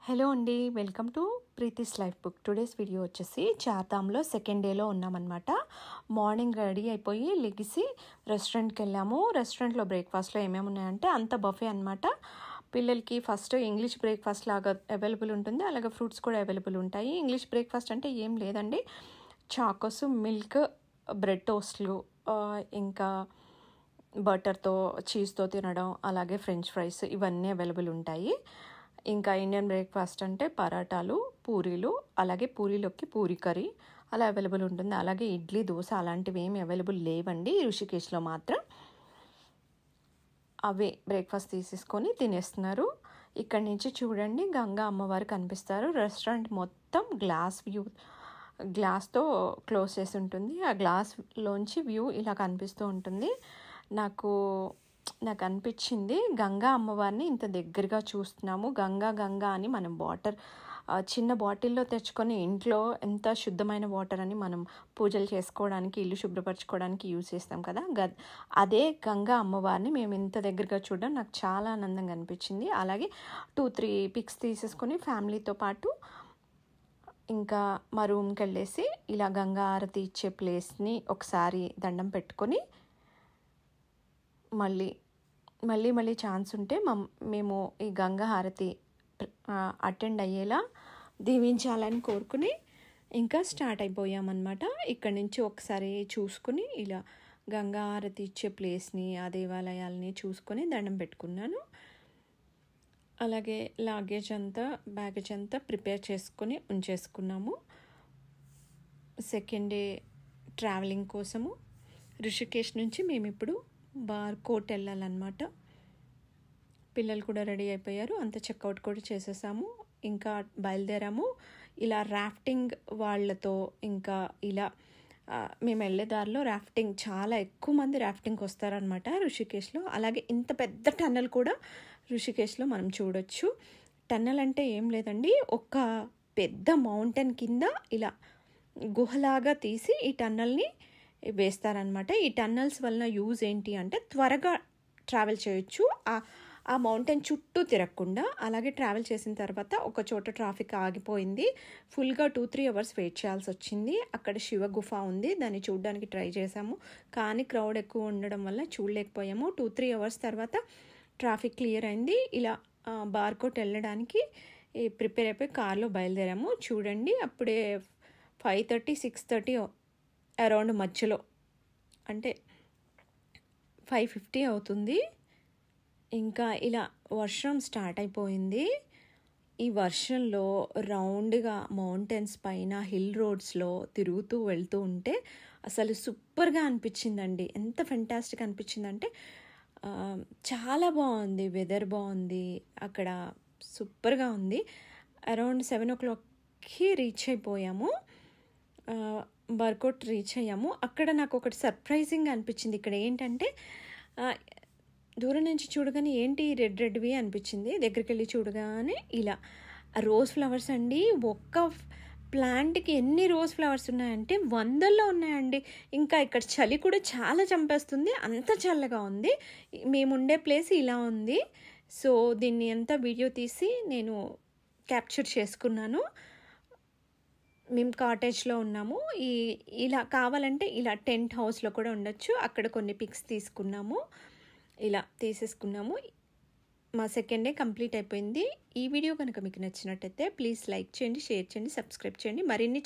Hello అండి, welcome to Preeti's life book. Today's video వచ్చేసి చార్ధామ్లో సెకండ్ డేలో ఉన్నామన్నమాట. మార్నింగ్ రెడీ అయిపోయి లెగిసి రెస్టారెంట్కి వెళ్ళాము. రెస్టారెంట్లో బ్రేక్ఫాస్ట్లో ఏమేమి ఉన్నాయంటే అంత బఫే అనమాట. పిల్లలకి ఫస్ట్ ఇంగ్లీష్ బ్రేక్ఫాస్ట్ లాగా అవైలబుల్ ఉంటుంది, అలాగే ఫ్రూట్స్ కూడా అవైలబుల్ ఉంటాయి. ఇంగ్లీష్ బ్రేక్ఫాస్ట్ అంటే ఏం లేదండి, చాకోస్, మిల్క్, బ్రెడ్ టోస్ట్లు, ఇంకా బటర్తో చీజ్తో తినడం, అలాగే ఫ్రెంచ్ ఫ్రైస్ ఇవన్నీ అవైలబుల్ ఉంటాయి. ఇంకా ఇండియన్ బ్రేక్ఫాస్ట్ అంటే పరాటాలు, పూరీలు, అలాగే పూరీలోకి పూరీ కర్రీ అలా అవైలబుల్ ఉంటుంది. అలాగే ఇడ్లీ, దోశ అలాంటివి ఏమి అవైలబుల్ లేవండి ఋషికేశ్లో మాత్రం. అవే బ్రేక్ఫాస్ట్ తీసేసుకొని తినేస్తున్నారు. ఇక్కడి నుంచి చూడండి గంగా అమ్మవారు కనిపిస్తారు. రెస్టారెంట్ మొత్తం గ్లాస్తో క్లోజ్ చేసి ఉంటుంది. ఆ గ్లాస్లోంచి వ్యూ ఇలా కనిపిస్తూ ఉంటుంది. నాకు అనిపించింది గంగా అమ్మవారిని ఇంత దగ్గరగా చూస్తున్నాము. గంగా అని మనం చిన్న బాటిల్లో తెచ్చుకొని ఇంట్లో ఎంత శుద్ధమైన వాటర్ అని మనం పూజలు చేసుకోవడానికి, ఇల్లు శుభ్రపరచుకోవడానికి యూజ్ చేస్తాం కదా, అదే గంగా అమ్మవారిని మేము ఇంత దగ్గరగా చూడడం నాకు చాలా ఆనందంగా అనిపించింది. అలాగే 2-3 పిక్స్ తీసేసుకొని ఫ్యామిలీతో పాటు ఇంకా మా రూమ్కి వెళ్ళేసి ఇలా గంగా హారతి ఇచ్చే ప్లేస్ని ఒకసారి దండం పెట్టుకొని మళ్ళీ ఛాన్స్ ఉంటే మేము ఈ గంగా హారతి అటెండ్ అయ్యేలా దీవించాలని కోరుకుని ఇంకా స్టార్ట్ అయిపోయామన్నమాట. ఇక్కడి నుంచి ఒకసారి చూసుకుని ఇలా గంగా హారతి ఇచ్చే ప్లేస్ని, ఆ దేవాలయాల్ని చూసుకొని దండం పెట్టుకున్నాను. అలాగే బ్యాగేజ్ అంతా ప్రిపేర్ చేసుకొని ఉంచేసుకున్నాము. సెకండ్ డే ట్రావెలింగ్ కోసము ఋషికేశ్ నుంచి మేము ఇప్పుడు బార్కోట్ వెళ్ళాలన్నమాట. పిల్లలు కూడా రెడీ అయిపోయారు, అంత చెక్అవుట్ కూడా చేసేసాము. ఇంకా బయలుదేరాము. ఇలా రాఫ్టింగ్ వాళ్ళతో ఇంకా ఇలా మేము వెళ్ళే దారిలో చాలా ఎక్కువ మంది రాఫ్టింగ్కి వస్తారనమాట ఋషికేశ్లో. అలాగే ఇంత పెద్ద టన్నల్ కూడా ఋషికేశ్లో మనం చూడొచ్చు. టన్నల్ అంటే ఏం లేదండి, ఒక పెద్ద మౌంటైన్ కింద ఇలా గుహలాగా తీసి ఈ టన్నల్ని వేస్తారనమాట. ఈ టన్నల్స్ వలన యూజ్ ఏంటి అంటే త్వరగా ట్రావెల్ చేయొచ్చు, ఆ మౌంటైన్ చుట్టూ తిరగకుండా. అలాగే ట్రావెల్ చేసిన తర్వాత ఒక చోట ట్రాఫిక్ ఆగిపోయింది, ఫుల్గా 2-3 అవర్స్ వెయిట్ చేయాల్సి వచ్చింది. అక్కడ శివ గుఫ ఉంది, దాన్ని చూడడానికి ట్రై చేసాము, కానీ క్రౌడ్ ఎక్కువ ఉండడం వల్ల చూడలేకపోయాము. 2-3 అవర్స్ తర్వాత ట్రాఫిక్ క్లియర్ అయింది. ఇలా బార్కోట్ వెళ్ళడానికి ప్రిపేర్ అయిపోయి కార్లో బయలుదేరాము. చూడండి అప్పుడే 5:30-6:30 అరౌండ్ మధ్యలో, అంటే 5:50 అవుతుంది. ఇంకా ఇలా వర్షం స్టార్ట్ అయిపోయింది. ఈ వర్షంలో రౌండ్గా మౌంటైన్స్ పైన హిల్ రోడ్స్లో తిరుగుతూ వెళ్తూ ఉంటే అసలు సూపర్గా అనిపించిందండి. ఎంత ఫెంటాస్టిక్ అనిపించిందంటే చాలా బాగుంది, వెదర్ బాగుంది, అక్కడ సూపర్గా ఉంది. అరౌండ్ 7 o'clockకి రీచ్ అయిపోయాము, బార్కోట్ రీచ్ అయ్యాము. అక్కడ నాకు ఒకటి సర్ప్రైజింగ్ అనిపించింది. ఇక్కడ ఏంటంటే దూరం నుంచి చూడగానే ఏంటి రెడ్వి అనిపించింది, దగ్గరికి వెళ్ళి చూడగానే ఇలా రోజ్ ఫ్లవర్స్ అండి. ఒక్క ప్లాంట్కి ఎన్ని రోజ్ ఫ్లవర్స్ ఉన్నాయంటే 100లో ఉన్నాయండి. ఇంకా ఇక్కడ చలి కూడా చాలా చంపేస్తుంది, అంత చల్లగా ఉంది. మేముండే ప్లేస్ ఇలా ఉంది. సో దీన్ని అంతా వీడియో తీసి నేను క్యాప్చర్ చేసుకున్నాను. మేము కాటేజ్లో ఉన్నాము. ఇలా కావాలంటే ఇలా టెంట్ హౌస్లో కూడా ఉండొచ్చు. అక్కడ కొన్ని పిక్స్ తీసుకున్నాము, ఇలా తీసేసుకున్నాము. మా సెకండ్ డే కంప్లీట్ అయిపోయింది. ఈ వీడియో కనుక మీకు నచ్చినట్టయితే ప్లీజ్ లైక్ చేయండి, షేర్ చేయండి, సబ్స్క్రైబ్ చేయండి. మరిన్ని